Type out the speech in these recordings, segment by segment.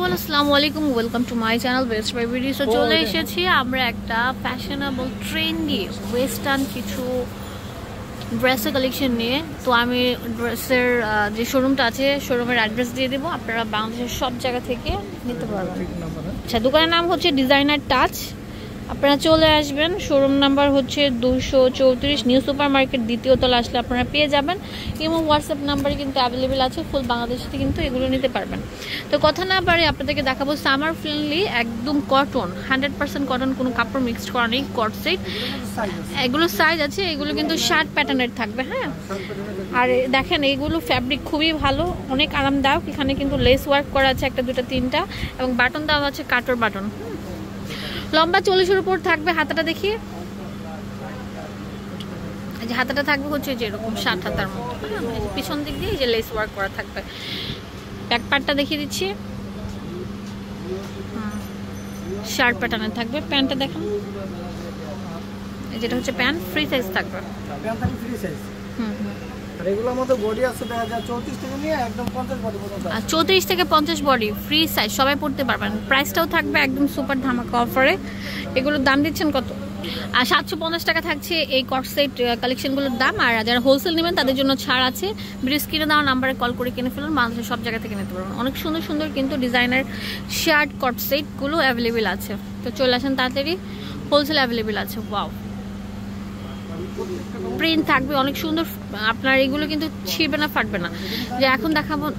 Everyone, আসসালামু আলাইকুম। Welcome to my channel best buy video. So চলে এসেছি আমরা একটা ফ্যাশনেবল ট্রেন্ডি ওয়েস্টার্ন কিছু ড্রেসের কালেকশন নিয়ে। তো আমি ড্রেসের যে শোরুমটা আছে শোরুমের অ্যাড্রেস দিয়ে দেবো, আপনারা বাংলাদেশের সব জায়গা থেকে নিতে পারবেন। আচ্ছা, দোকানের নাম হচ্ছে ডিজাইনার টাচ। আপনারা চলে আসবেন, শোরুম নাম্বার হচ্ছে 234 নিউ সুপার মার্কেট দ্বিতীয় তলা আসলে আপনারা পেয়ে যাবেন। এবং হোয়াটসঅ্যাপ নাম্বারে কিন্তু অ্যাভেলেবেল আছে, ফুল বাংলাদেশে কিন্তু এগুলো নিতে পারবেন। তো কথা না পারে আপনাদেরকে দেখাবো সামার ফ্রেন্ডলি একদম কটন, 100% কটন, কোনো কাপড় মিক্সড করা নেই, কট সেট। এগুলো সাইজ আছে, এগুলো কিন্তু শার্ট প্যাটার্নের থাকবে। হ্যাঁ, আর দেখেন এইগুলো ফ্যাব্রিক খুবই ভালো, অনেক আরামদায়ক। এখানে কিন্তু লেস ওয়ার্ক করা আছে একটা দুটা তিনটা, এবং বাটন দেওয়া আছে কাটর বাটন। লম্বা 40-এর উপর থাকবে। হাতাটা দেখি, যে হাতাটা থাকবে হচ্ছে যেরকম 60 হাতার মতো। পিছন দিক দিয়ে যে লেস ওয়ার্ক করা থাকবে। ব্যাক পার্টটা দেখিয়ে দিচ্ছি, শার্ট প্যাটার্নের থাকবে। প্যান্টটা দেখেন, যেটা হচ্ছে প্যান্ট ফ্রি সাইজ থাকবে। রেগুলার মতো বডি আছে 34 থেকে নিয়ে একদম 50 বডি পর্যন্ত। আর 34 থেকে 50 বডি ফ্রি সাইজ, সবাই পড়তে পারবেন। প্রাইসটাও থাকবে একদম সুপার ধামাকা অফারে। এগুলোর দাম দিচ্ছেন কত? আর 750 টাকা থাকছে এই কট সেট কালেকশনগুলোর দাম। আর যারা হোলসেল নেবেন তাদের জন্য ছাড় আছে। ভিডিও স্ক্রিনে দেওয়া নাম্বারে কল করে কিনে ফেলুন, বাংলাদেশের সব জায়গা থেকে নিতে পারবেন। অনেক সুন্দর সুন্দর কিন্তু ডিজাইনার শার্ট কট সেটগুলো অ্যাভেলেবেল আছে। তো চলে আসেন তাড়াতাড়ি, হোলসেল অ্যাভেলেবেল আছে। ওয়াও, প্রিন্ট থাকবে অনেক সুন্দর। আপনার এগুলো কিন্তু ছিঁড়বে না, ফাটবে না। যে এখন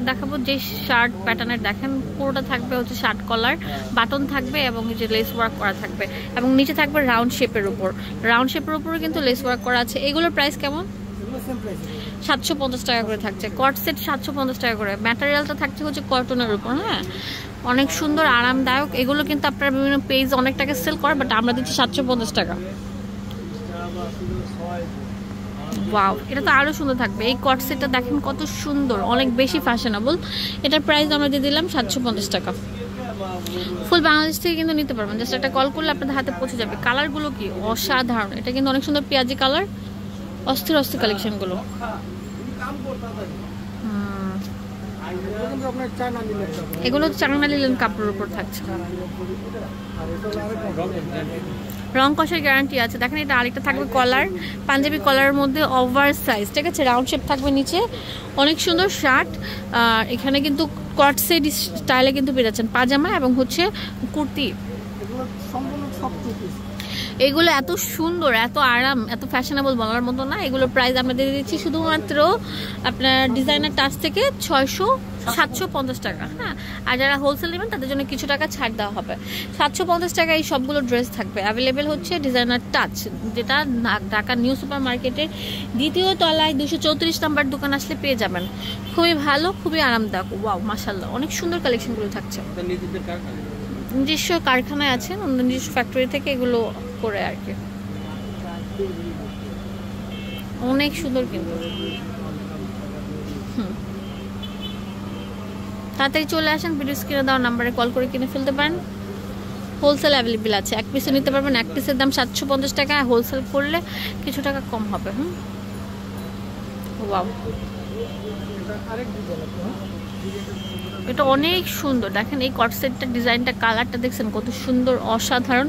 দেখাবো যে শার্ট প্যাটার্নের, দেখেন পুরোটা থাকবে হচ্ছে শার্ট কলার, বাটন থাকবে এবং যে লেস ওয়ার্ক করা থাকবে, এবং নিচে থাকবে রাউন্ড শেপের উপর। রাউন্ড শেপের উপরে কিন্তু লেস ওয়ার্ক করা আছে। এগুলোর প্রাইস কেমন? 750 টাকা করে থাকছে। কট সেট 750 টাকা করে। ম্যাটেরিয়ালটা থাকছে হচ্ছে কটনের উপর। হ্যাঁ, অনেক সুন্দর আরামদায়ক। এগুলো কিন্তু আপনারা বিভিন্ন পেজ অনেক টাকা সেল করে, বাট আমরা দিচ্ছি 750 টাকা। ওয়াও, এটা তো আরো সুন্দর থাকবে। এই কট সেটটা দেখেন কত সুন্দর, অনেক বেশি ফ্যাশনেবল। এটার প্রাইস আমরা দিয়ে দিলাম 750 টাকা। ফুল বাংলাদেশ থেকে কিন্তু নিতে পারবেন। জাস্ট একটা কল করলে আপনাদের হাতে পৌঁছে যাবে। কালারগুলো কি অসাধারণ! এটা কিন্তু অনেক সুন্দর পেঁয়াজি কালার, অস্থির অস্থির কালেকশনগুলো। এগুলো চায়না লিলেন কাপড়ের উপর থাকছে, রং কষের গ্যারান্টি আছে। দেখেন এটা আরেকটা থাকবে কলার, পাঞ্জাবি কলারের মধ্যে ওভার সাইজ, ঠিক আছে, রাউন্ড শেপ থাকবে নিচে। অনেক সুন্দর শার্ট। আর এখানে কিন্তু কট সেট স্টাইলে কিন্তু পেয়ে যাচ্ছেন পাজামা এবং হচ্ছে কুর্তি। এগুলো এত সুন্দর, এত আরাম, এত ফ্যাশনেবল, বলার মতো না। এগুলোর প্রাইস আমরা দিয়ে দিচ্ছি শুধুমাত্র আপনার ডিজাইনার টাচ থেকে 750 টাকা। হ্যাঁ, আর যারা হোলসেল নেবেন তাদের জন্য কিছু টাকা ছাড় দেওয়া হবে। 750 টাকা এই সবগুলো ড্রেস থাকবে। অ্যাভেলেবেল হচ্ছে ডিজাইনার টাচ, যেটা ঢাকা নিউ সুপার মার্কেটের দ্বিতীয় তলায় 234 নাম্বার দোকান আসলে পেয়ে যাবেন। খুবই ভালো, খুবই আরামদায়ক। ওয়াও, মাশাআল্লাহ, অনেক সুন্দর কালেকশনগুলো থাকছে। নিজস্ব কারখানায় আছেন, নিজস্ব ফ্যাক্টরি থেকে এগুলো করে আর কি। অনেক সুন্দর কিন্তু। তাড়াতাড়ি চলে আসেন, ভিডিও স্ক্রিনে দেওয়া নাম্বারে কল করে কিনে ফেলতে পারেন। হোলসেল অ্যাভেলেবেল আছে, এক পিসে নিতে পারবেন। এক পিসের দাম 750 টাকা, হোলসেল করলে কিছু টাকা কম হবে। ওয়াও, এটা অনেক সুন্দর। দেখেন এই কট সেটটার ডিজাইনটা, কালারটা দেখছেন কত সুন্দর, অসাধারণ।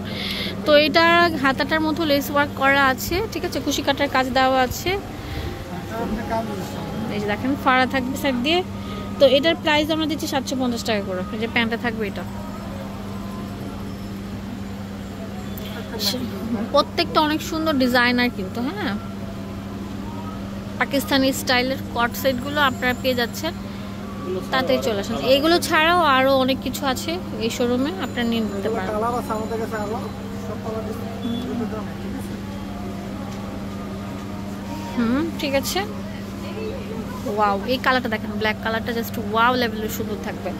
তো এটা হাতাটার মতো লেস ওয়ার্ক করা আছে, ঠিক আছে, কুশি কাটার কাজ দেওয়া আছে। এই যে দেখেন ফাড়া থাকবে সাইড দিয়ে। তো এটার প্রাইস আমরা দিচ্ছি 750 টাকা করে। এই যে প্যান্টটা থাকবে, এটা প্রত্যেকটা অনেক সুন্দর ডিজাইনার কিন্তু। হ্যাঁ, পাকিস্তানি স্টাইলের কট সেটগুলো আপনারা পেয়ে যাচ্ছেন। তাড়াতাড়ি চলে আসেন। এগুলো ছাড়াও আরো অনেক কিছু আছে এই শোরুমে, আপনারা নিয়ে নিতে পারেন। ঠিক আছে। ওয়াও, এই কালারটা দেখেন, ব্ল্যাক কালারটা জাস্ট ওয়াও লেভেলের সুন্দর থাকবে।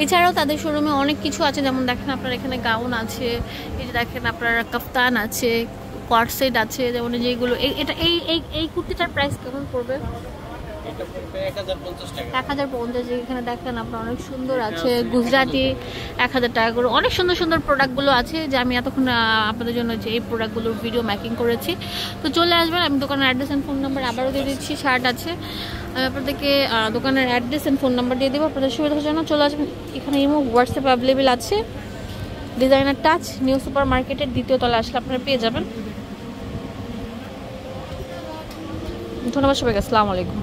এছাড়াও তাদের শোরুমে অনেক কিছু আছে, যেমন দেখেন আপনার এখানে গাউন আছে, এই যে দেখেন আপনার কাফতান আছে, কট সেট আছে, যেমন যেগুলো। এটা এই কুর্তিটার প্রাইস কেমন পড়বে? এটা পড়বে 1050 টাকা। 1050 এখানে দেখেন আপনার অনেক সুন্দর আছে গুজরাটি 1000 টাকা করে অনেক সুন্দর সুন্দর প্রোডাক্টগুলো আছে যে আমি এতক্ষণ আপনাদের জন্য যে এই প্রোডাক্টগুলোর ভিডিও মেকিং করেছি। তো চলে আসবেন, আমি দোকানের অ্যাড্রেস অ্যান্ড ফোন নাম্বার আবারও দিয়ে দিচ্ছি। শার্ট আছে, আমি আপনাদেরকে দোকানের অ্যাড্রেস অ্যান্ড ফোন নাম্বার দিয়ে দেবো, আপনাদের সুবিধার জন্য চলে আসবেন। এখানে ইমো হোয়াটসঅ্যাপ অ্যাভেলেবেল আছে। ডিজাইনার টাচ নিউ সুপার মার্কেটের দ্বিতীয় তলা আসলে আপনারা পেয়ে যাবেন। ধন্যবাদ সবাইকে, আসসালামু আলাইকুম।